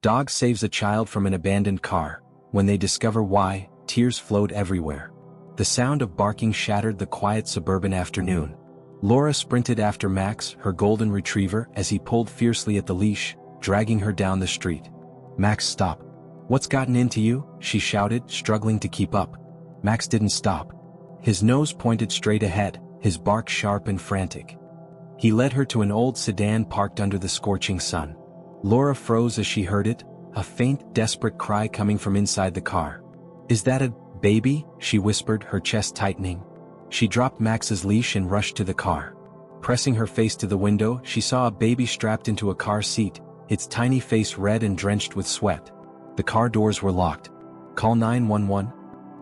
Dog saves a child from an abandoned car. When they discover why, tears flowed everywhere. The sound of barking shattered the quiet suburban afternoon. Laura sprinted after Max, her golden retriever, as he pulled fiercely at the leash, dragging her down the street. "Max, stop. What's gotten into you?" she shouted, struggling to keep up. Max didn't stop. His nose pointed straight ahead, his bark sharp and frantic. He led her to an old sedan parked under the scorching sun. Laura froze as she heard it, a faint, desperate cry coming from inside the car. "Is that a baby?" she whispered, her chest tightening. She dropped Max's leash and rushed to the car. Pressing her face to the window, she saw a baby strapped into a car seat, its tiny face red and drenched with sweat. The car doors were locked. "Call 911.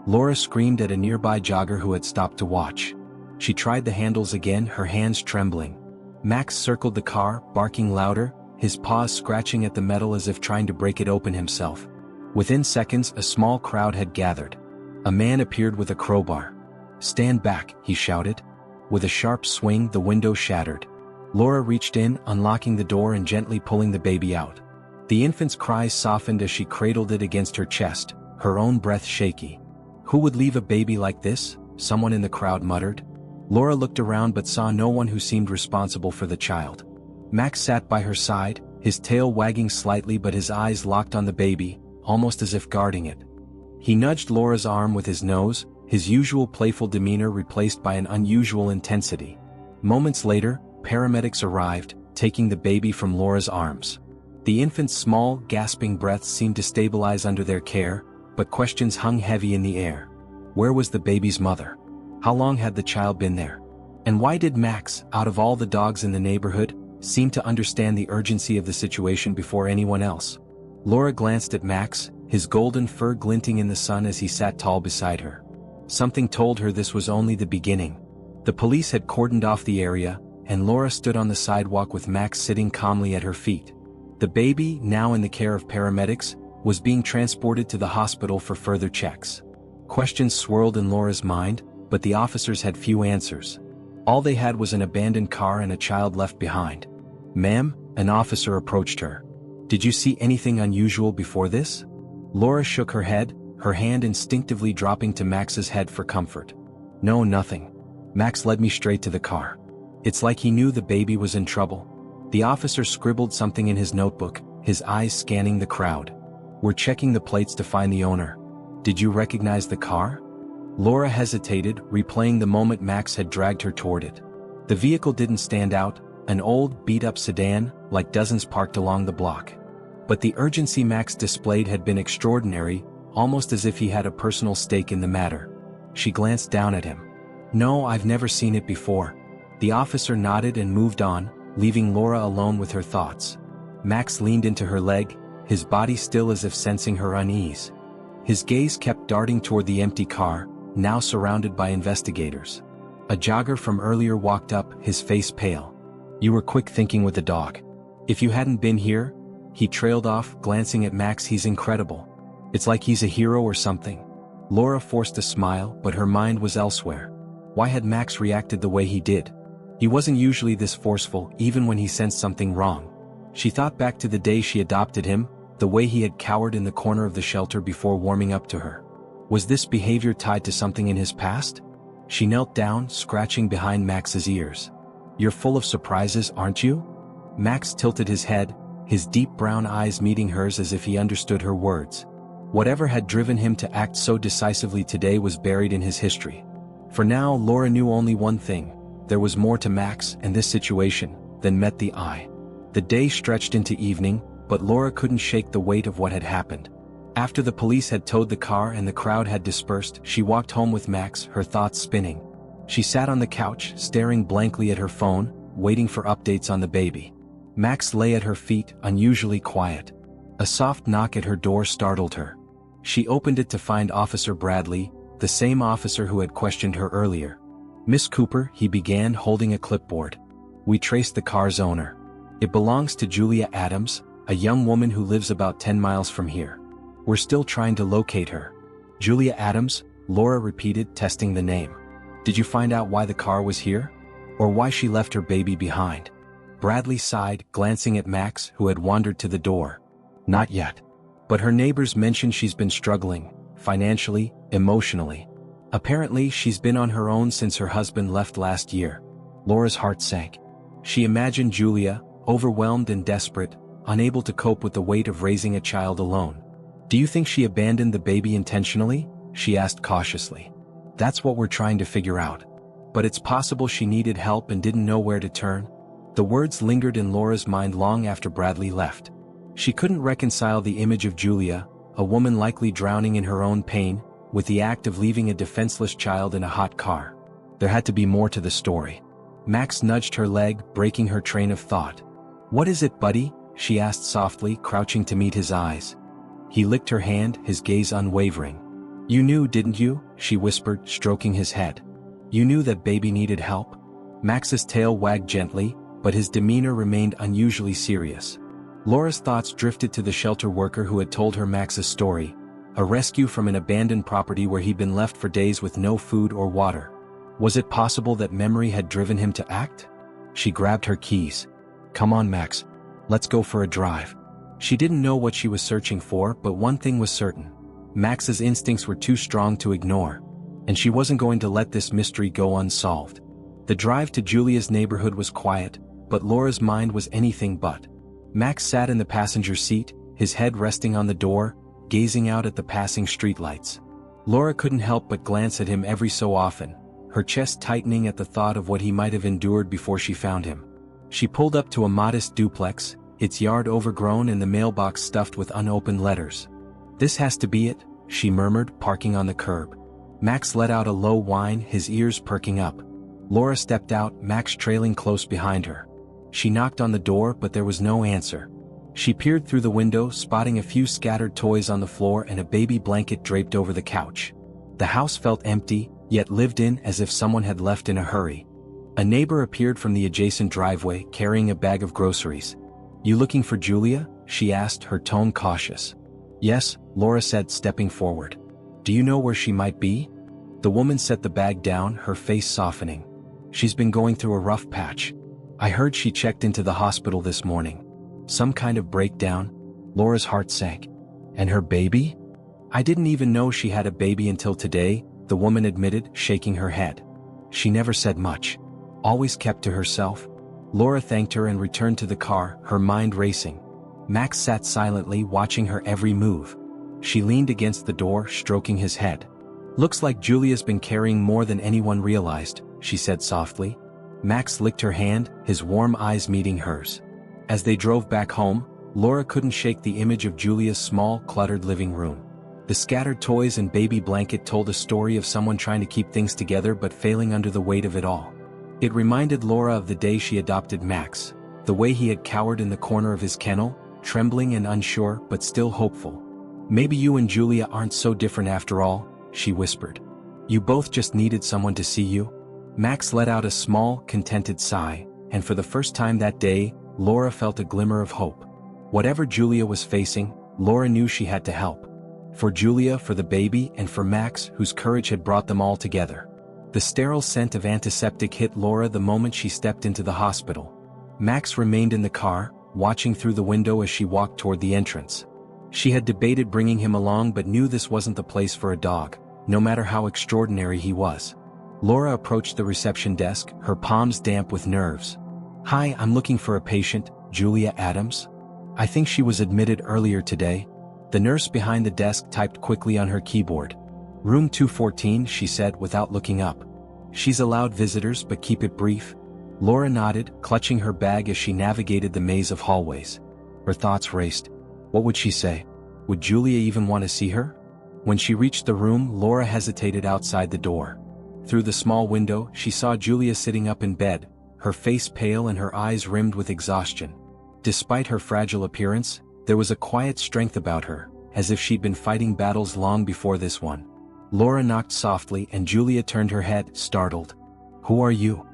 Laura screamed at a nearby jogger who had stopped to watch. She tried the handles again, her hands trembling. Max circled the car, barking louder, his paws scratching at the metal as if trying to break it open himself. Within seconds, a small crowd had gathered. A man appeared with a crowbar. "Stand back," he shouted. With a sharp swing, the window shattered. Laura reached in, unlocking the door and gently pulling the baby out. The infant's cries softened as she cradled it against her chest, her own breath shaky. "Who would leave a baby like this?" someone in the crowd muttered. Laura looked around but saw no one who seemed responsible for the child. Max sat by her side, his tail wagging slightly but his eyes locked on the baby, almost as if guarding it. He nudged Laura's arm with his nose, his usual playful demeanor replaced by an unusual intensity. Moments later, paramedics arrived, taking the baby from Laura's arms. The infant's small, gasping breaths seemed to stabilize under their care, but questions hung heavy in the air. Where was the baby's mother? How long had the child been there? And why did Max, out of all the dogs in the neighborhood, seem to understand the urgency of the situation before anyone else? Laura glanced at Max, his golden fur glinting in the sun as he sat tall beside her. Something told her this was only the beginning. The police had cordoned off the area, and Laura stood on the sidewalk with Max sitting calmly at her feet. The baby, now in the care of paramedics, was being transported to the hospital for further checks. Questions swirled in Laura's mind, but the officers had few answers. All they had was an abandoned car and a child left behind. "Ma'am," an officer approached her. "Did you see anything unusual before this?" Laura shook her head, her hand instinctively dropping to Max's head for comfort. "No, nothing. Max led me straight to the car." It's like he knew the baby was in trouble. The officer scribbled something in his notebook, his eyes scanning the crowd. "We're checking the plates to find the owner. Did you recognize the car?" Laura hesitated, replaying the moment Max had dragged her toward it. The vehicle didn't stand out, an old, beat-up sedan, like dozens parked along the block. But the urgency Max displayed had been extraordinary, almost as if he had a personal stake in the matter. She glanced down at him. "No, I've never seen it before." The officer nodded and moved on, leaving Laura alone with her thoughts. Max leaned into her leg, his body still as if sensing her unease. His gaze kept darting toward the empty car, now surrounded by investigators. A jogger from earlier walked up, his face pale. "You were quick thinking with the dog. If you hadn't been here," he trailed off, glancing at Max. "He's incredible. It's like he's a hero or something." Laura forced a smile, but her mind was elsewhere. Why had Max reacted the way he did? He wasn't usually this forceful, even when he sensed something wrong. She thought back to the day she adopted him, the way he had cowered in the corner of the shelter before warming up to her. Was this behavior tied to something in his past? She knelt down, scratching behind Max's ears. "You're full of surprises, aren't you?" Max tilted his head, his deep brown eyes meeting hers as if he understood her words. Whatever had driven him to act so decisively today was buried in his history. For now, Laura knew only one thing: there was more to Max and this situation than met the eye. The day stretched into evening, but Laura couldn't shake the weight of what had happened. After the police had towed the car and the crowd had dispersed, she walked home with Max, her thoughts spinning. She sat on the couch, staring blankly at her phone, waiting for updates on the baby. Max lay at her feet, unusually quiet. A soft knock at her door startled her. She opened it to find Officer Bradley, the same officer who had questioned her earlier. "Miss Cooper," he began, holding a clipboard. "We traced the car's owner. It belongs to Julia Adams, a young woman who lives about 10 miles from here. We're still trying to locate her." "Julia Adams?" Laura repeated, testing the name. "Did you find out why the car was here? Or why she left her baby behind?" Bradley sighed, glancing at Max, who had wandered to the door. Not yet. But her neighbors mention she's been struggling, financially, emotionally. Apparently, she's been on her own since her husband left last year. Laura's heart sank. She imagined Julia, overwhelmed and desperate, unable to cope with the weight of raising a child alone. Do you think she abandoned the baby intentionally? She asked cautiously. That's what we're trying to figure out. But it's possible she needed help and didn't know where to turn. The words lingered in Laura's mind long after Bradley left. She couldn't reconcile the image of Julia, a woman likely drowning in her own pain, with the act of leaving a defenseless child in a hot car. There had to be more to the story. Max nudged her leg, breaking her train of thought. "What is it, buddy?" she asked softly, crouching to meet his eyes. He licked her hand, his gaze unwavering. "You knew, didn't you?" she whispered, stroking his head. "You knew that baby needed help?" Max's tail wagged gently, but his demeanor remained unusually serious. Laura's thoughts drifted to the shelter worker who had told her Max's story, a rescue from an abandoned property where he'd been left for days with no food or water. Was it possible that memory had driven him to act? She grabbed her keys. "Come on, Max. Let's go for a drive." She didn't know what she was searching for, but one thing was certain. Max's instincts were too strong to ignore, and she wasn't going to let this mystery go unsolved. The drive to Julia's neighborhood was quiet, but Laura's mind was anything but. Max sat in the passenger seat, his head resting on the door, gazing out at the passing streetlights. Laura couldn't help but glance at him every so often, her chest tightening at the thought of what he might have endured before she found him. She pulled up to a modest duplex, its yard overgrown and the mailbox stuffed with unopened letters. "This has to be it," she murmured, parking on the curb. Max let out a low whine, his ears perking up. Laura stepped out, Max trailing close behind her. She knocked on the door, but there was no answer. She peered through the window, spotting a few scattered toys on the floor and a baby blanket draped over the couch. The house felt empty, yet lived in as if someone had left in a hurry. A neighbor appeared from the adjacent driveway, carrying a bag of groceries. "You looking for Julia?" she asked, her tone cautious. "Yes," Laura said, stepping forward. "Do you know where she might be?" The woman set the bag down, her face softening. "She's been going through a rough patch. I heard she checked into the hospital this morning. Some kind of breakdown." Laura's heart sank. "And her baby?" "I didn't even know she had a baby until today," the woman admitted, shaking her head. "She never said much. Always kept to herself." Laura thanked her and returned to the car, her mind racing. Max sat silently, watching her every move. She leaned against the door, stroking his head. "Looks like Julia's been carrying more than anyone realized," she said softly. Max licked her hand, his warm eyes meeting hers. As they drove back home, Laura couldn't shake the image of Julia's small, cluttered living room. The scattered toys and baby blanket told a story of someone trying to keep things together but failing under the weight of it all. It reminded Laura of the day she adopted Max, the way he had cowered in the corner of his kennel, trembling and unsure but still hopeful. "Maybe you and Julia aren't so different after all," she whispered. "You both just needed someone to see you." Max let out a small, contented sigh, and for the first time that day, Laura felt a glimmer of hope. Whatever Julia was facing, Laura knew she had to help. For Julia, for the baby, and for Max, whose courage had brought them all together. The sterile scent of antiseptic hit Laura the moment she stepped into the hospital. Max remained in the car, watching through the window as she walked toward the entrance. She had debated bringing him along but knew this wasn't the place for a dog, no matter how extraordinary he was. Laura approached the reception desk, her palms damp with nerves. "Hi, I'm looking for a patient, Julia Adams. I think she was admitted earlier today." The nurse behind the desk typed quickly on her keyboard. "Room 214, she said without looking up. "She's allowed visitors but keep it brief." Laura nodded, clutching her bag as she navigated the maze of hallways. Her thoughts raced. What would she say? Would Julia even want to see her? When she reached the room, Laura hesitated outside the door. Through the small window, she saw Julia sitting up in bed, her face pale and her eyes rimmed with exhaustion. Despite her fragile appearance, there was a quiet strength about her, as if she'd been fighting battles long before this one. Laura knocked softly and Julia turned her head, startled. "Who are you?"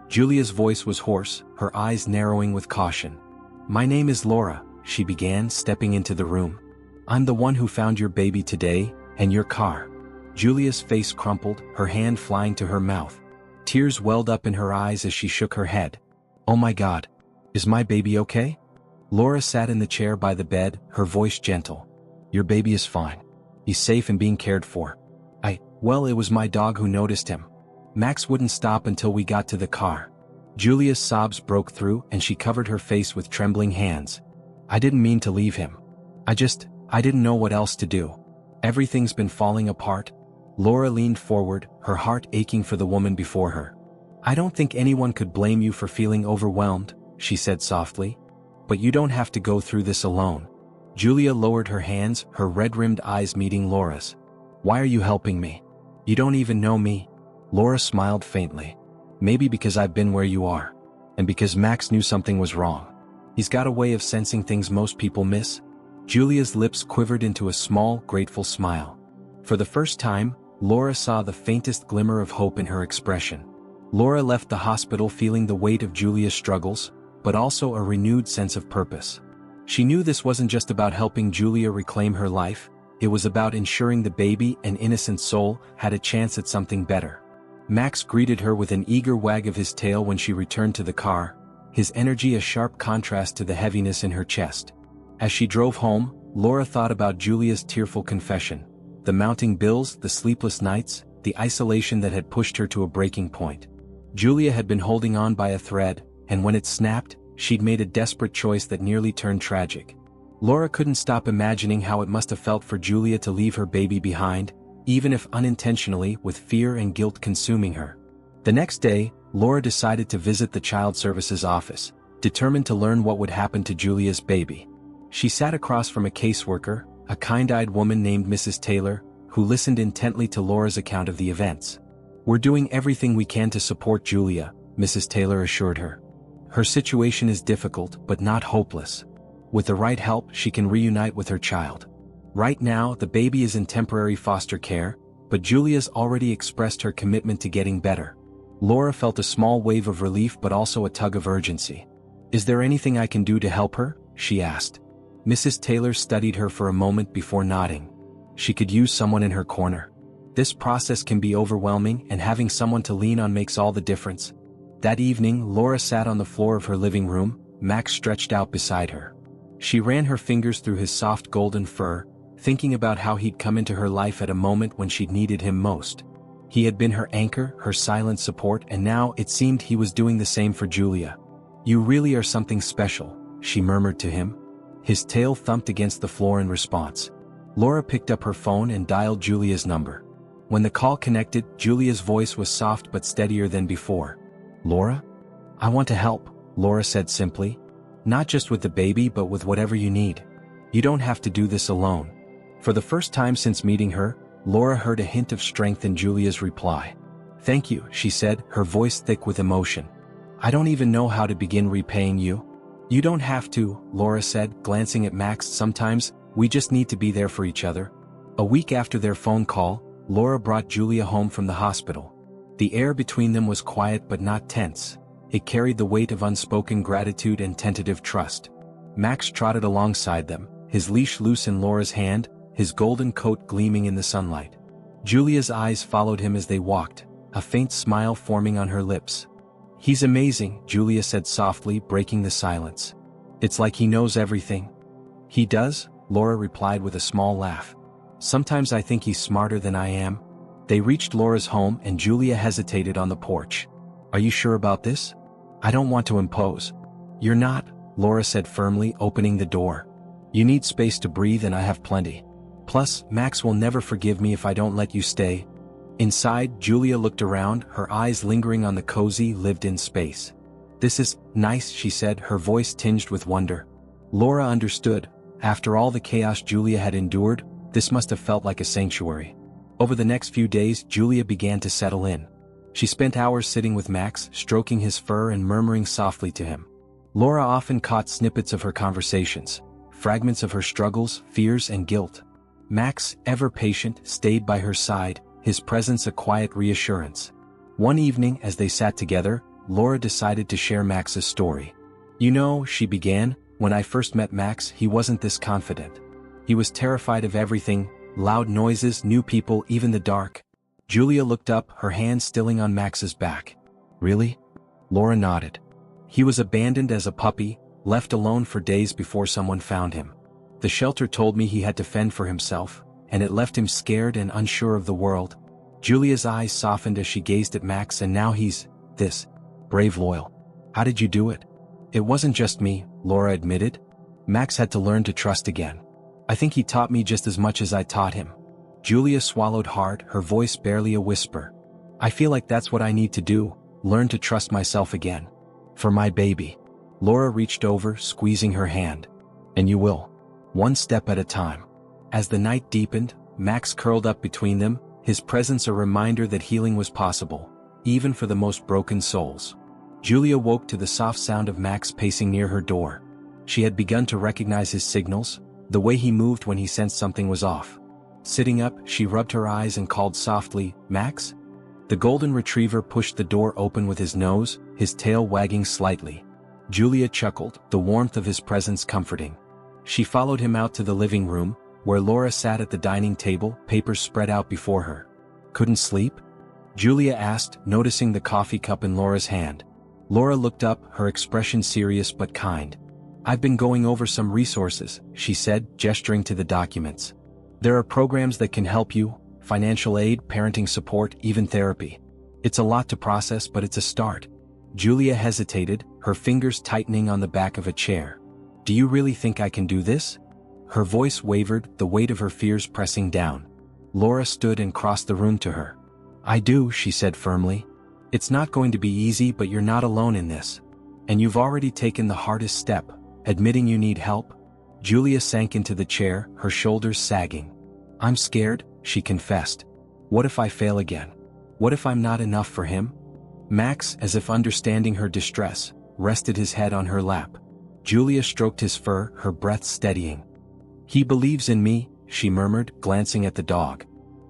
Julia's voice was hoarse, her eyes narrowing with caution. "My name is Laura," she began, stepping into the room. "I'm the one who found your baby today, and your car." Julia's face crumpled, her hand flying to her mouth. Tears welled up in her eyes as she shook her head. "Oh my God. Is my baby okay?" Laura sat in the chair by the bed, her voice gentle. Your baby is fine. He's safe and being cared for. Well, it was my dog who noticed him. Max wouldn't stop until we got to the car. Julia's sobs broke through and she covered her face with trembling hands. I didn't mean to leave him. I didn't know what else to do. Everything's been falling apart. Laura leaned forward, her heart aching for the woman before her. I don't think anyone could blame you for feeling overwhelmed, she said softly. But you don't have to go through this alone. Julia lowered her hands, her red-rimmed eyes meeting Laura's. Why are you helping me? You don't even know me. Laura smiled faintly. Maybe because I've been where you are. And because Max knew something was wrong. He's got a way of sensing things most people miss. Julia's lips quivered into a small, grateful smile. For the first time, Laura saw the faintest glimmer of hope in her expression. Laura left the hospital feeling the weight of Julia's struggles, but also a renewed sense of purpose. She knew this wasn't just about helping Julia reclaim her life, it was about ensuring the baby, an innocent soul, had a chance at something better. Max greeted her with an eager wag of his tail when she returned to the car, his energy a sharp contrast to the heaviness in her chest. As she drove home, Laura thought about Julia's tearful confession. The mounting bills, the sleepless nights, the isolation that had pushed her to a breaking point. Julia had been holding on by a thread, and when it snapped, she'd made a desperate choice that nearly turned tragic. Laura couldn't stop imagining how it must have felt for Julia to leave her baby behind, even if unintentionally, with fear and guilt consuming her. The next day, Laura decided to visit the Child Services office, determined to learn what would happen to Julia's baby. She sat across from a caseworker, a kind-eyed woman named Mrs. Taylor, who listened intently to Laura's account of the events. We're doing everything we can to support Julia, Mrs. Taylor assured her. Her situation is difficult but not hopeless. With the right help, she can reunite with her child. Right now, the baby is in temporary foster care, but Julia's already expressed her commitment to getting better. Laura felt a small wave of relief but also a tug of urgency. Is there anything I can do to help her? She asked. Mrs. Taylor studied her for a moment before nodding. She could use someone in her corner. This process can be overwhelming, and having someone to lean on makes all the difference. That evening, Laura sat on the floor of her living room, Max stretched out beside her. She ran her fingers through his soft golden fur, thinking about how he'd come into her life at a moment when she'd needed him most. He had been her anchor, her silent support, and now it seemed he was doing the same for Julia. You really are something special, she murmured to him. His tail thumped against the floor in response. Laura picked up her phone and dialed Julia's number. When the call connected, Julia's voice was soft but steadier than before. Laura? I want to help, Laura said simply. Not just with the baby but with whatever you need. You don't have to do this alone. For the first time since meeting her, Laura heard a hint of strength in Julia's reply. Thank you, she said, her voice thick with emotion. I don't even know how to begin repaying you. You don't have to, Laura said, glancing at Max. Sometimes, we just need to be there for each other. A week after their phone call, Laura brought Julia home from the hospital. The air between them was quiet but not tense. It carried the weight of unspoken gratitude and tentative trust. Max trotted alongside them, his leash loose in Laura's hand, his golden coat gleaming in the sunlight. Julia's eyes followed him as they walked, a faint smile forming on her lips. He's amazing, Julia said softly, breaking the silence. It's like he knows everything. He does, Laura replied with a small laugh. Sometimes I think he's smarter than I am. They reached Laura's home and Julia hesitated on the porch. Are you sure about this? I don't want to impose. You're not, Laura said firmly, opening the door. You need space to breathe and I have plenty. Plus, Max will never forgive me if I don't let you stay. Inside, Julia looked around, her eyes lingering on the cozy, lived-in space. This is nice, she said, her voice tinged with wonder. Laura understood. After all the chaos Julia had endured, this must have felt like a sanctuary. Over the next few days, Julia began to settle in. She spent hours sitting with Max, stroking his fur and murmuring softly to him. Laura often caught snippets of her conversations, fragments of her struggles, fears, and guilt. Max, ever patient, stayed by her side, his presence a quiet reassurance. One evening, as they sat together, Laura decided to share Max's story. You know, she began, when I first met Max, he wasn't this confident. He was terrified of everything, loud noises, new people, even the dark. Julia looked up, her hand stilling on Max's back. Really? Laura nodded. He was abandoned as a puppy, left alone for days before someone found him. The shelter told me he had to fend for himself, and it left him scared and unsure of the world. Julia's eyes softened as she gazed at Max, and now he's this brave, loyal. How did you do it? It wasn't just me, Laura admitted. Max had to learn to trust again. I think he taught me just as much as I taught him. Julia swallowed hard, her voice barely a whisper. I feel like that's what I need to do, learn to trust myself again. For my baby. Laura reached over, squeezing her hand. And you will. One step at a time. As the night deepened, Max curled up between them, his presence a reminder that healing was possible, even for the most broken souls. Julia woke to the soft sound of Max pacing near her door. She had begun to recognize his signals, the way he moved when he sensed something was off. Sitting up, she rubbed her eyes and called softly, Max? The golden retriever pushed the door open with his nose, his tail wagging slightly. Julia chuckled, the warmth of his presence comforting. She followed him out to the living room, where Laura sat at the dining table, papers spread out before her. Couldn't sleep? Julia asked, noticing the coffee cup in Laura's hand. Laura looked up, her expression serious but kind. I've been going over some resources, she said, gesturing to the documents. There are programs that can help you, financial aid, parenting support, even therapy. It's a lot to process, but it's a start. Julia hesitated, her fingers tightening on the back of a chair. Do you really think I can do this? Her voice wavered, the weight of her fears pressing down. Laura stood and crossed the room to her. I do, she said firmly. It's not going to be easy, but you're not alone in this. And you've already taken the hardest step, admitting you need help. Julia sank into the chair, her shoulders sagging. I'm scared, she confessed. What if I fail again? What if I'm not enough for him? Max, as if understanding her distress, rested his head on her lap. Julia stroked his fur, her breath steadying. He believes in me, she murmured, glancing at the dog.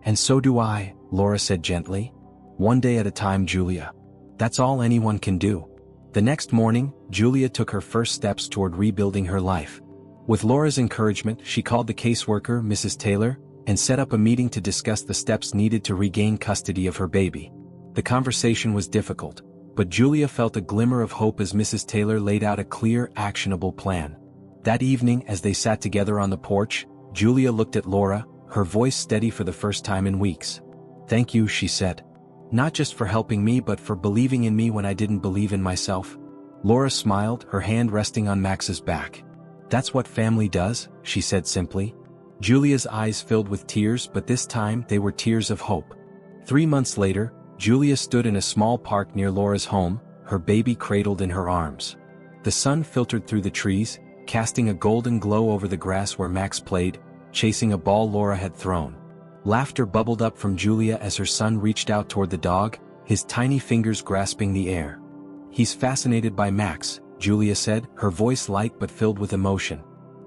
And so do I, Laura said gently. One day at a time, Julia. That's all anyone can do. The next morning, Julia took her first steps toward rebuilding her life. With Laura's encouragement, she called the caseworker, Mrs. Taylor, and set up a meeting to discuss the steps needed to regain custody of her baby. The conversation was difficult, but Julia felt a glimmer of hope as Mrs. Taylor laid out a clear, actionable plan. That evening, as they sat together on the porch, Julia looked at Laura, her voice steady for the first time in weeks. Thank you, she said. Not just for helping me, but for believing in me when I didn't believe in myself. Laura smiled, her hand resting on Max's back. That's what family does, she said simply. Julia's eyes filled with tears, but this time they were tears of hope. 3 months later, Julia stood in a small park near Laura's home, her baby cradled in her arms. The sun filtered through the trees, casting a golden glow over the grass where Max played, chasing a ball Laura had thrown. Laughter bubbled up from Julia as her son reached out toward the dog, his tiny fingers grasping the air. He's fascinated by Max, Julia said, her voice light but filled with emotion.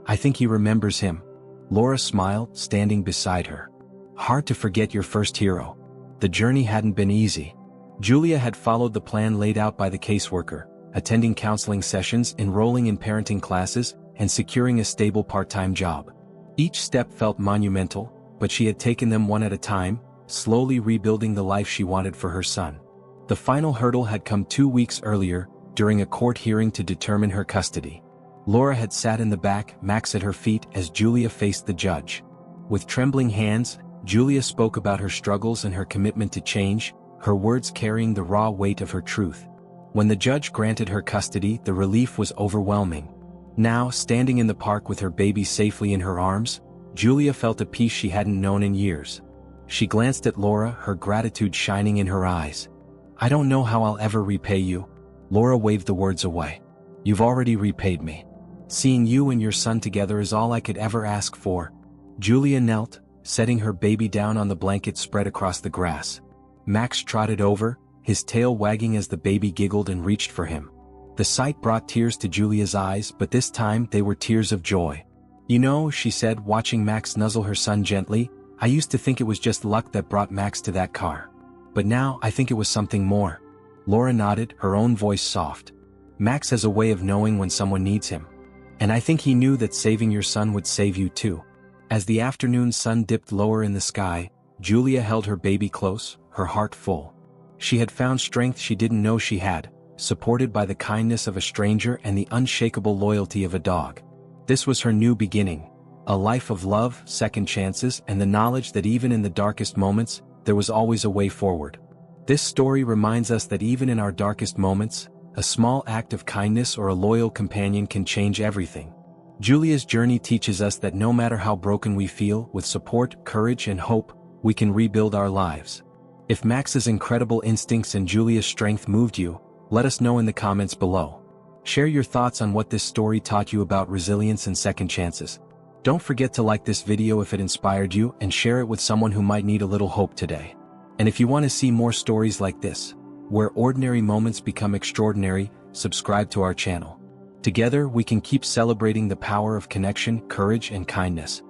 I think he remembers him. Laura smiled, standing beside her. Hard to forget your first hero. The journey hadn't been easy. Julia had followed the plan laid out by the caseworker, attending counseling sessions, enrolling in parenting classes, and securing a stable part-time job. Each step felt monumental, but she had taken them one at a time, slowly rebuilding the life she wanted for her son. The final hurdle had come 2 weeks earlier, during a court hearing to determine her custody. Laura had sat in the back, Max at her feet, as Julia faced the judge. With trembling hands, Julia spoke about her struggles and her commitment to change, her words carrying the raw weight of her truth. When the judge granted her custody, the relief was overwhelming. Now, standing in the park with her baby safely in her arms, Julia felt a peace she hadn't known in years. She glanced at Laura, her gratitude shining in her eyes. I don't know how I'll ever repay you. Laura waved the words away. You've already repaid me. Seeing you and your son together is all I could ever ask for. Julia knelt, setting her baby down on the blanket spread across the grass. Max trotted over, his tail wagging as the baby giggled and reached for him. The sight brought tears to Julia's eyes, but this time they were tears of joy. You know, she said, watching Max nuzzle her son gently, I used to think it was just luck that brought Max to that car. But now I think it was something more. Laura nodded, her own voice soft. Max has a way of knowing when someone needs him. And I think he knew that saving your son would save you too. As the afternoon sun dipped lower in the sky, Julia held her baby close, her heart full. She had found strength she didn't know she had, supported by the kindness of a stranger and the unshakable loyalty of a dog. This was her new beginning. A life of love, second chances, and the knowledge that even in the darkest moments, there was always a way forward. This story reminds us that even in our darkest moments, a small act of kindness or a loyal companion can change everything. Julia's journey teaches us that no matter how broken we feel, with support, courage, and hope, we can rebuild our lives. If Max's incredible instincts and Julia's strength moved you, let us know in the comments below. Share your thoughts on what this story taught you about resilience and second chances. Don't forget to like this video if it inspired you and share it with someone who might need a little hope today. And if you want to see more stories like this, where ordinary moments become extraordinary, subscribe to our channel. Together we can keep celebrating the power of connection, courage, and kindness.